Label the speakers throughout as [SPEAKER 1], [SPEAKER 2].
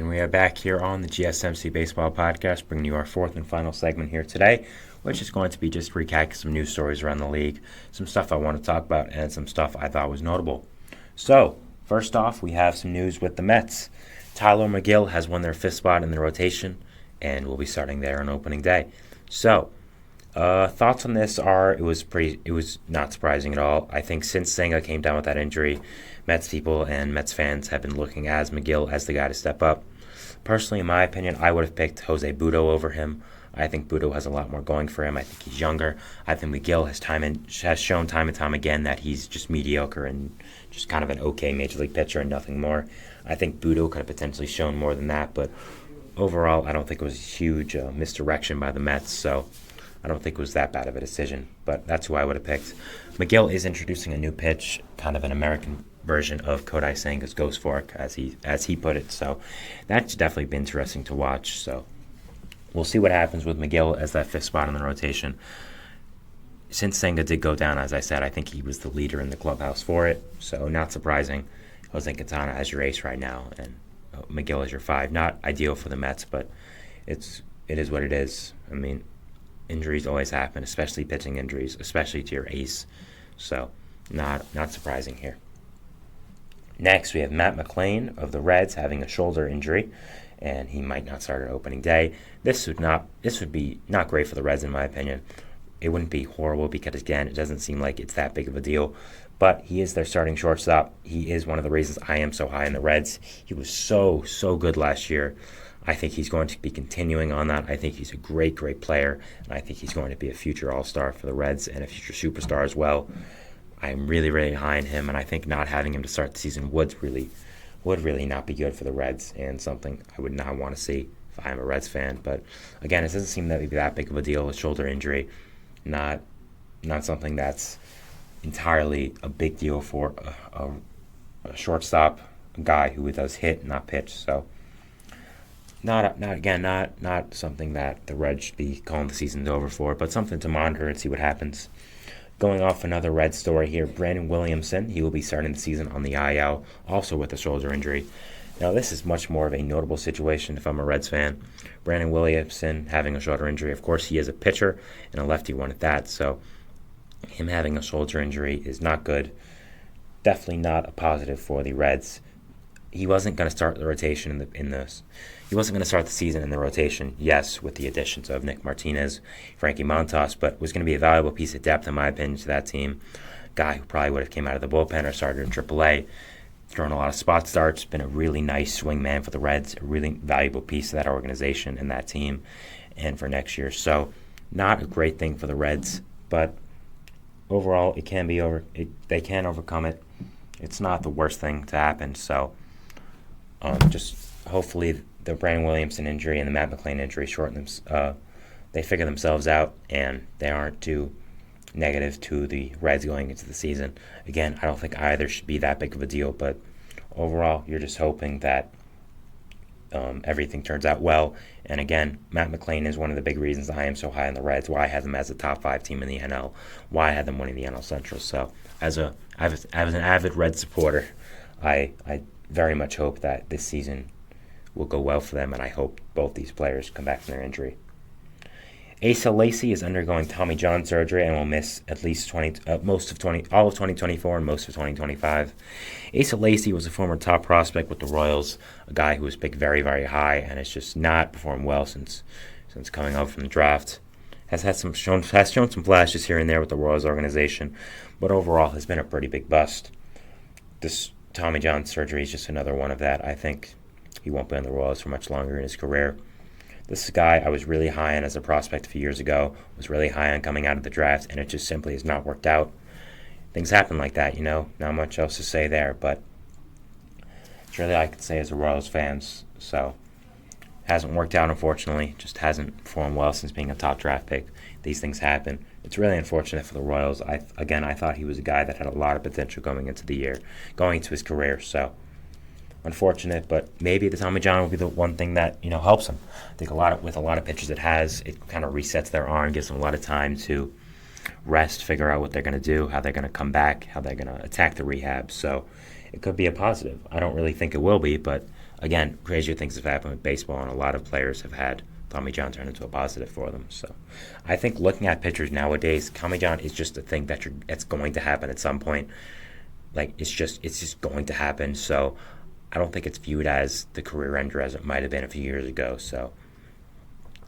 [SPEAKER 1] And we are back here on the GSMC Baseball Podcast, bringing you our fourth and final segment here today, which is going to be just recapping some news stories around the league, some stuff I want to talk about, and some stuff I thought was notable. So, first off, we have some news with the Mets. Tyler McGill has won their fifth spot in the rotation, and will be starting there on opening day. So, thoughts on this are it was not surprising at all. I think since Senga came down with that injury, Mets people and Mets fans have been looking at McGill as the guy to step up. Personally, in my opinion, I would have picked Jose Butto over him. I think Butto has a lot more going for him. I think he's younger. I think McGill has shown time and time again that he's just mediocre and just kind of an okay major league pitcher and nothing more. I think Butto could have potentially shown more than that, but overall, I don't think it was a huge misdirection by the Mets, so I don't think it was that bad of a decision, but that's who I would have picked. McGill is introducing a new pitch, kind of an American version of Kodai Senga's Ghost Fork, as he put it, so that's definitely been interesting to watch. So we'll see what happens with McGill as that fifth spot in the rotation. Since Senga did go down, as I said, I think he was the leader in the clubhouse for it, so not surprising. Jose Quintana as your ace right now, and McGill as your five. Not ideal for the Mets, but it is what it is. I mean, injuries always happen, especially pitching injuries, especially to your ace. So, not surprising here. Next, we have Matt McLain of the Reds having a shoulder injury, and he might not start at opening day. This would be not great for the Reds, in my opinion. It wouldn't be horrible because, again, it doesn't seem like it's that big of a deal. But he is their starting shortstop. He is one of the reasons I am so high in the Reds. He was so good last year. I think he's going to be continuing on that. I think he's a great player, and I think he's going to be a future all-star for the Reds and a future superstar as well. I'm really high in him, and I think not having him to start the season would really not be good for the Reds, and something I would not want to see if I'm a Reds fan. But again, it doesn't seem that would be that big of a deal. A shoulder injury, not something that's entirely a big deal for a shortstop, a guy who does hit, not pitch. So not something that the Reds should be calling the season's over for, but something to monitor and see what happens. Going off another Red story here, Brandon Williamson, he will be starting the season on the IL, also with a shoulder injury. Now, this is much more of a notable situation if I'm a Reds fan. Brandon Williamson having a shoulder injury, of course, he is a pitcher and a lefty one at that, so him having a shoulder injury is not good. Definitely not a positive for the Reds. He wasn't going to start the rotation He wasn't going to start the season in the rotation, yes, with the additions of Nick Martinez, Frankie Montas, but was going to be a valuable piece of depth, in my opinion, to that team. Guy who probably would have came out of the bullpen or started in AAA, thrown a lot of spot starts, been a really nice swing man for the Reds, a really valuable piece of that organization and that team, and for next year. So, not a great thing for the Reds, but overall, it can be they can overcome it. It's not the worst thing to happen, so just hopefully the Brandon Williamson injury and the Matt McLain injury they figure themselves out and they aren't too negative to the Reds going into the season. Again, I don't think either should be that big of a deal, but overall, you're just hoping that everything turns out well. And again, Matt McLain is one of the big reasons I am so high on the Reds, why I had them as a top 5 team in the NL, why I had them winning the NL Central. So as an avid Reds supporter, I very much hope that this season will go well for them, and I hope both these players come back from their injury. Asa Lacy is undergoing Tommy John surgery and will miss at least all of 2024 and most of 2025. Asa Lacy was a former top prospect with the Royals, a guy who was picked very high and has just not performed well since coming out from the draft. Has shown some flashes here and there with the Royals organization, but overall has been a pretty big bust. This Tommy John surgery is just another one of that. I think he won't be on the Royals for much longer in his career. This is a guy I was really high on as a prospect a few years ago, was really high on coming out of the draft, and it just simply has not worked out. Things happen like that, not much else to say there, but it's really all I can say as a Royals fans. So, hasn't worked out, unfortunately, just hasn't performed well since being a top draft pick. These things happen. It's really unfortunate for the Royals. I thought he was a guy that had a lot of potential going into his career. So, unfortunate, but maybe the Tommy John will be the one thing that helps him. I think with a lot of pitchers it kind of resets their arm, gives them a lot of time to rest, figure out what they're going to do, how they're going to come back, how they're going to attack the rehab. So it could be a positive. I don't really think it will be, but again, crazier things have happened with baseball, and a lot of players have had Tommy John turn into a positive for them. So I think looking at pitchers nowadays, Tommy John is just a thing that's going to happen at some point. Like, it's just going to happen. So I don't think it's viewed as the career ender as it might have been a few years ago. So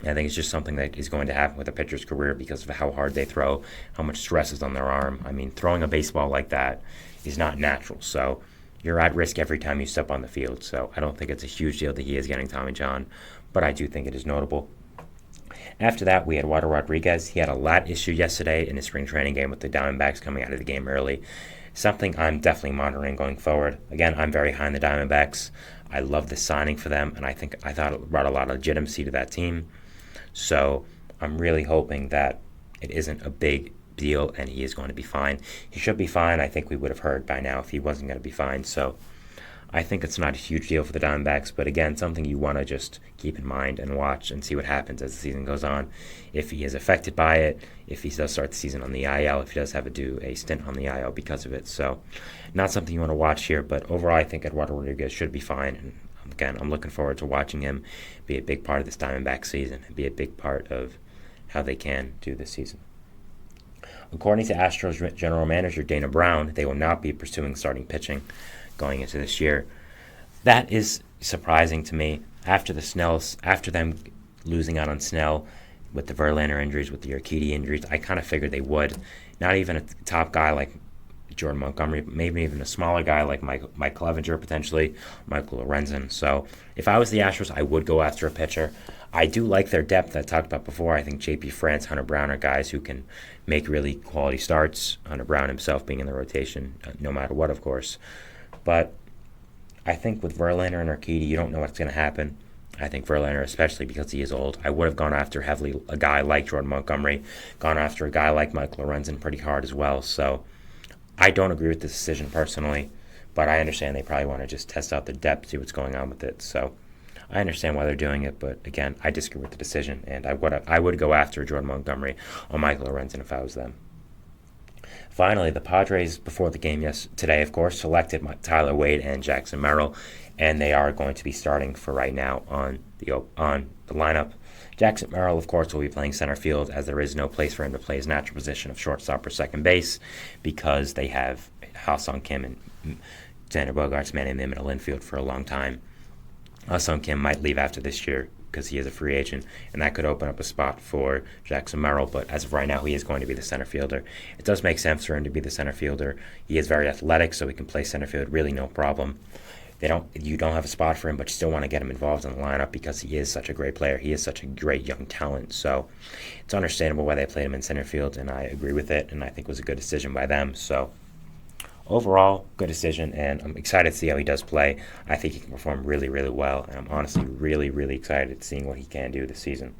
[SPEAKER 1] I think it's just something that is going to happen with a pitcher's career because of how hard they throw, how much stress is on their arm. I mean, throwing a baseball like that is not natural. So you're at risk every time you step on the field. So I don't think it's a huge deal that he is getting Tommy John, but I do think it is notable. After that, we had Eduardo Rodriguez. He had a lat issue yesterday in his spring training game with the Diamondbacks coming out of the game early. Something I'm definitely monitoring going forward. Again, I'm very high on the Diamondbacks. I love the signing for them, and I thought it brought a lot of legitimacy to that team. So I'm really hoping that it isn't a big deal and he is going to be fine. He should be fine. I think we would have heard by now if he wasn't going to be fine. So I think it's not a huge deal for the Diamondbacks, but again, something you want to just keep in mind and watch and see what happens as the season goes on. If he is affected by it, if he does start the season on the IL, if he does have to do a stint on the IL because of it. So not something you want to watch here, but overall I think Eduardo Rodriguez should be fine. And again, I'm looking forward to watching him be a big part of this Diamondback season and be a big part of how they can do this season. According to Astros general manager Dana Brown, they will not be pursuing starting pitching going into this year. That is surprising to me. After them losing out on Snell with the Verlander injuries, with the Urquidy injuries, I kind of figured they would. Not even a top guy like Jordan Montgomery, maybe even a smaller guy like Mike Clevenger, potentially Michael Lorenzen. So if I was the Astros, I would go after a pitcher. I do like their depth I talked about before. I think J.P. France, Hunter Brown are guys who can make really quality starts. Hunter Brown himself being in the rotation, no matter what, of course. But I think with Verlander and Urquidy, you don't know what's going to happen. I think Verlander, especially because he is old, I would have gone after heavily a guy like Jordan Montgomery, gone after a guy like Michael Lorenzen pretty hard as well. So I don't agree with this decision personally, but I understand they probably want to just test out the depth, see what's going on with it. So I understand why they're doing it, but again, I disagree with the decision, and I would go after Jordan Montgomery or Michael Lorenzen if I was them. Finally, the Padres, before the game today, of course, selected Tyler Wade and Jackson Merrill, and they are going to be starting for right now on the lineup. Jackson Merrill, of course, will be playing center field as there is no place for him to play his natural position of shortstop or second base because they have Ha-Sung Kim and Xander Bogaerts manning them in a infield for a long time. Ha-Sung Kim might leave after this year because he is a free agent, and that could open up a spot for Jackson Merrill, but as of right now, he is going to be the center fielder. It does make sense for him to be the center fielder. He is very athletic, so he can play center field, really no problem. You don't have a spot for him, but you still want to get him involved in the lineup because he is such a great player. He is such a great young talent, so it's understandable why they played him in center field, and I agree with it, and I think it was a good decision by them. So overall, good decision, and I'm excited to see how he does play. I think he can perform really, really well, and I'm honestly really, really excited seeing what he can do this season.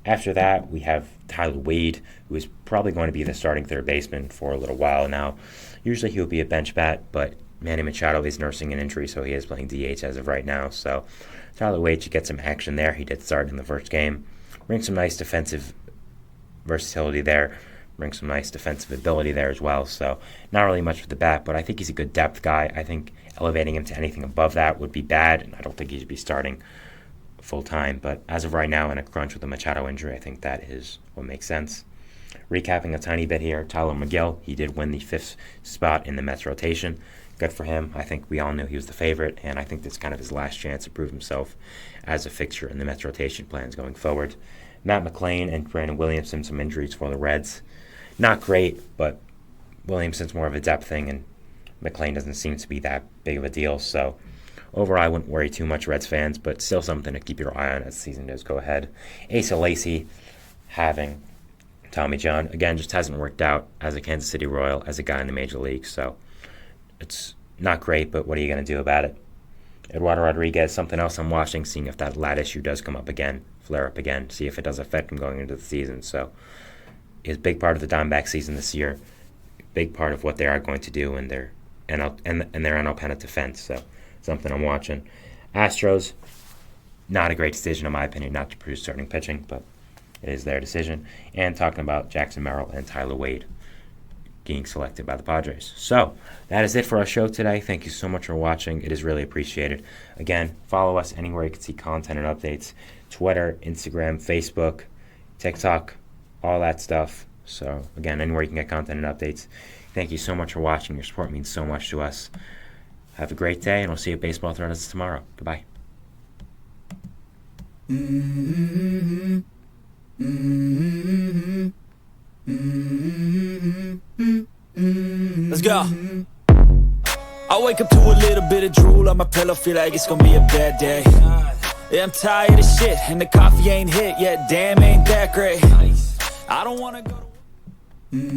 [SPEAKER 1] After that, we have Tyler Wade, who is probably going to be the starting third baseman for a little while now. Usually he will be a bench bat, but Manny Machado is nursing an injury, so he is playing DH as of right now. So Tyler Wade should get some action there. He did start in the first game. Brings some nice defensive versatility there. Brings some nice defensive ability there as well. So not really much with the bat, but I think he's a good depth guy. I think elevating him to anything above that would be bad, and I don't think he should be starting full-time. But as of right now, in a crunch with the Machado injury, I think that is what makes sense. Recapping a tiny bit here, Tyler McGill, he did win the 5th spot in the Mets rotation. Good for him. I think we all knew he was the favorite, and I think this is kind of his last chance to prove himself as a fixture in the Mets rotation plans going forward. Matt McLain and Brandon Williamson, some injuries for the Reds. Not great, but Williamson's more of a depth thing, and McLain doesn't seem to be that big of a deal. So overall, I wouldn't worry too much, Reds fans, but still something to keep your eye on as the season does go ahead. Asa Lacy having Tommy John, again, just hasn't worked out as a Kansas City Royal, as a guy in the major league. So it's not great, but what are you going to do about it? Eduardo Rodriguez, something else I'm watching, seeing if that lat issue does come up again, flare up again, see if it does affect him going into the season. So is a big part of the Diamondback season this year, big part of what they are going to do in their NL pennant defense. So something I'm watching. Astros, not a great decision in my opinion, not to produce starting pitching, but it is their decision. And talking about Jackson Merrill and Tyler Wade. being selected by the Padres. So that is it for our show today. Thank you so much for watching. It is really appreciated. Again, follow us anywhere you can see content and updates. Twitter, Instagram, Facebook, TikTok, all that stuff. So again, anywhere you can get content and updates. Thank you so much for watching. Your support means so much to us. Have a great day, and we'll see you at Baseball Threads tomorrow. Goodbye.
[SPEAKER 2] Let's go. I wake up to a little bit of drool on my pillow, feel like it's gonna be a bad day. Yeah, I'm tired of shit, and the coffee ain't hit yet. Damn, ain't that great. I don't wanna go to